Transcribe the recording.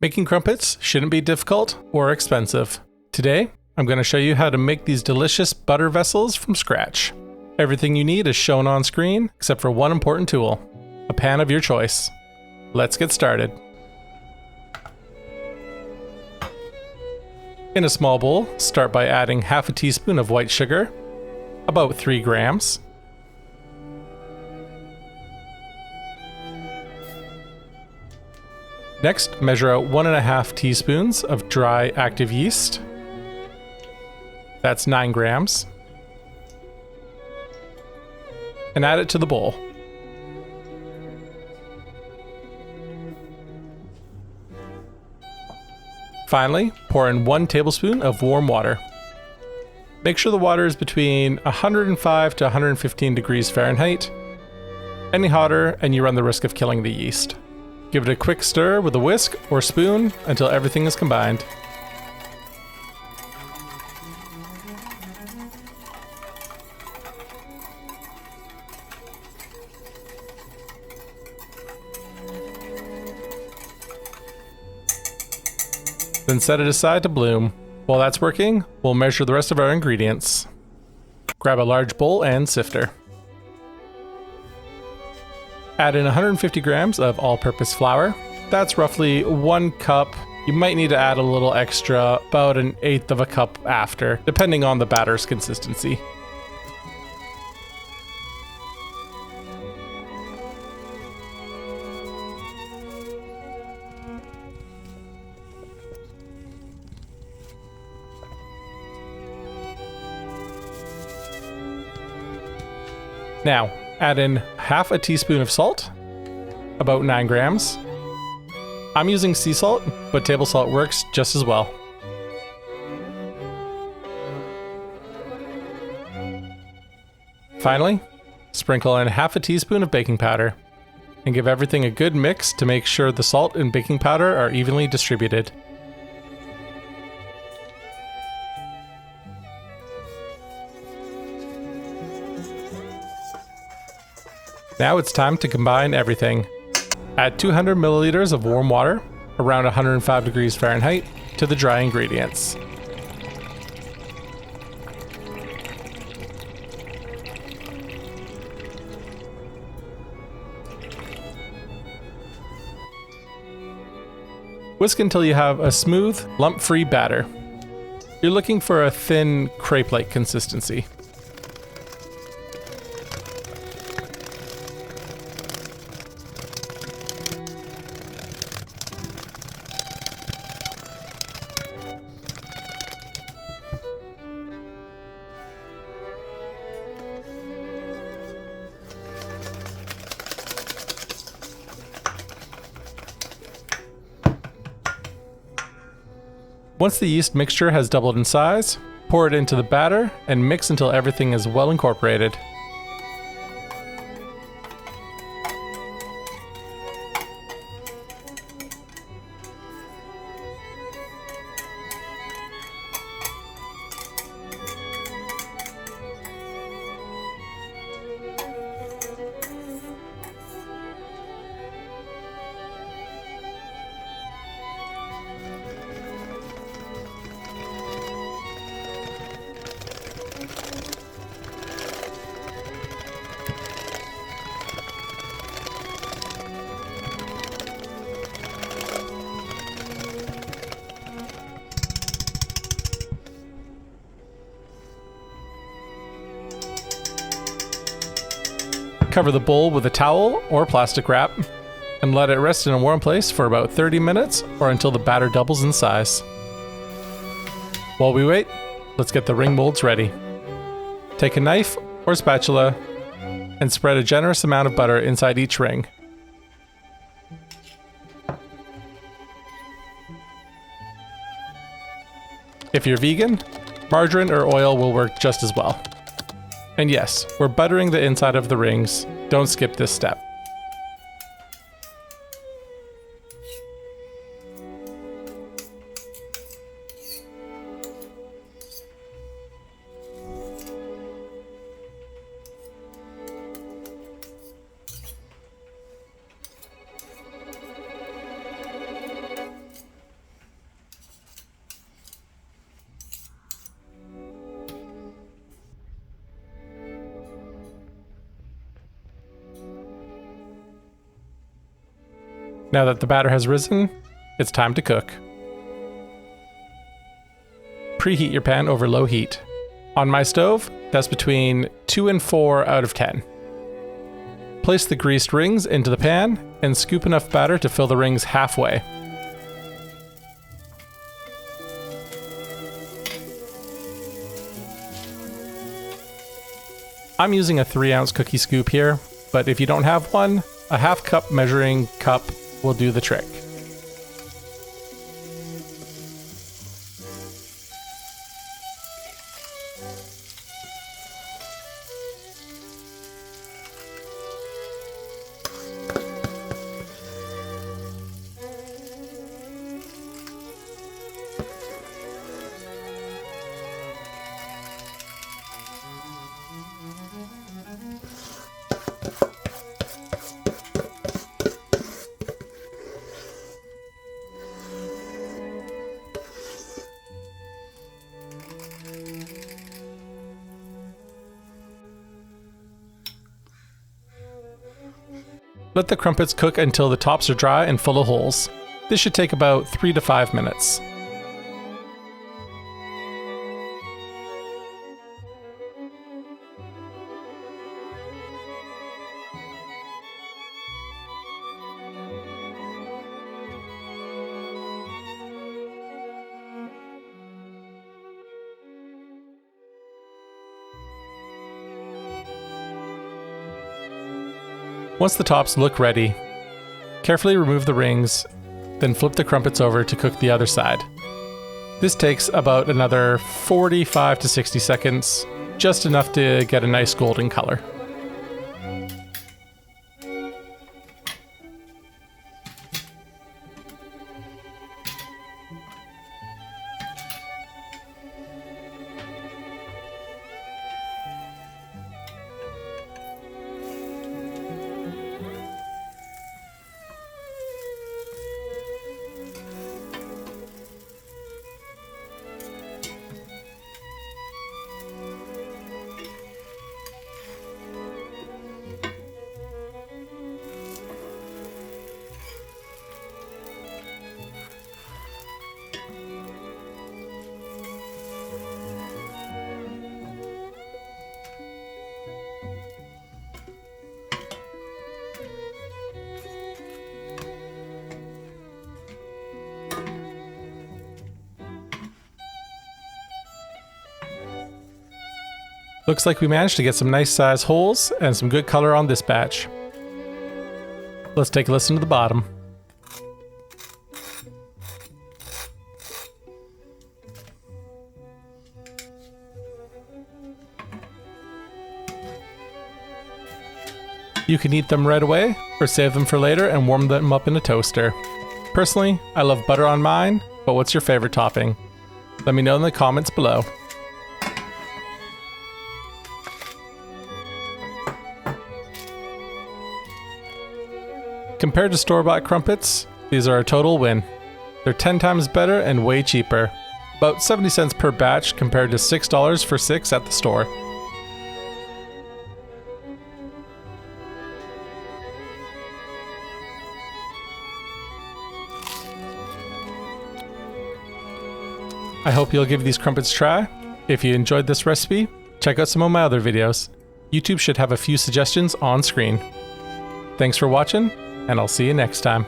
Making crumpets shouldn't be difficult or expensive. Today, I'm going to show you how to make these delicious butter vessels from scratch. Everything you need is shown on screen, except for one important tool, a pan of your choice. Let's get started. In a small bowl, start by adding half a teaspoon of white sugar, about 3 grams. Next, measure out 1.5 teaspoons of dry active yeast. That's 9 grams. And add it to the bowl. Finally, pour in 1 tablespoon of warm water. Make sure the water is between 105 to 115 degrees Fahrenheit. Any hotter and you run the risk of killing the yeast. Give it a quick stir with a whisk or spoon until everything is combined. Then set it aside to bloom. While that's working, we'll measure the rest of our ingredients. Grab a large bowl and sifter. Add in 150 grams of all-purpose flour. That's roughly 1 cup. You might need to add a little extra, about 1/8 of a cup after, depending on the batter's consistency. Now, add in half a teaspoon of salt, about 9 grams. I'm using sea salt, but table salt works just as well. Finally, sprinkle in half a teaspoon of baking powder and give everything a good mix to make sure the salt and baking powder are evenly distributed. Now it's time to combine everything. Add 200 milliliters of warm water, around 105 degrees Fahrenheit, to the dry ingredients. Whisk until you have a smooth, lump-free batter. You're looking for a thin, crepe-like consistency. Once the yeast mixture has doubled in size, pour it into the batter and mix until everything is well incorporated. Cover the bowl with a towel or plastic wrap and let it rest in a warm place for about 30 minutes or until the batter doubles in size. While we wait, let's get the ring molds ready. Take a knife or spatula and spread a generous amount of butter inside each ring. If you're vegan, margarine or oil will work just as well. And yes, we're buttering the inside of the rings. Don't skip this step. Now that the batter has risen, it's time to cook. Preheat your pan over low heat. On my stove, that's between 2 and 4 out of 10. Place the greased rings into the pan and scoop enough batter to fill the rings halfway. I'm using a 3-ounce cookie scoop here, but if you don't have one, a half-cup measuring cup will do the trick. Let the crumpets cook until the tops are dry and full of holes. This should take about 3 to 5 minutes. Once the tops look ready, carefully remove the rings, then flip the crumpets over to cook the other side. This takes about another 45 to 60 seconds, just enough to get a nice golden color. Looks like we managed to get some nice size holes and some good color on this batch. Let's take a listen to the bottom. You can eat them right away or save them for later and warm them up in a toaster. Personally, I love butter on mine, but what's your favorite topping? Let me know in the comments below. Compared to store-bought crumpets, these are a total win. They're 10 times better and way cheaper. About 70 cents per batch compared to $6 for 6 at the store. I hope you'll give these crumpets a try. If you enjoyed this recipe, check out some of my other videos. YouTube should have a few suggestions on screen. Thanks for watching, and I'll see you next time.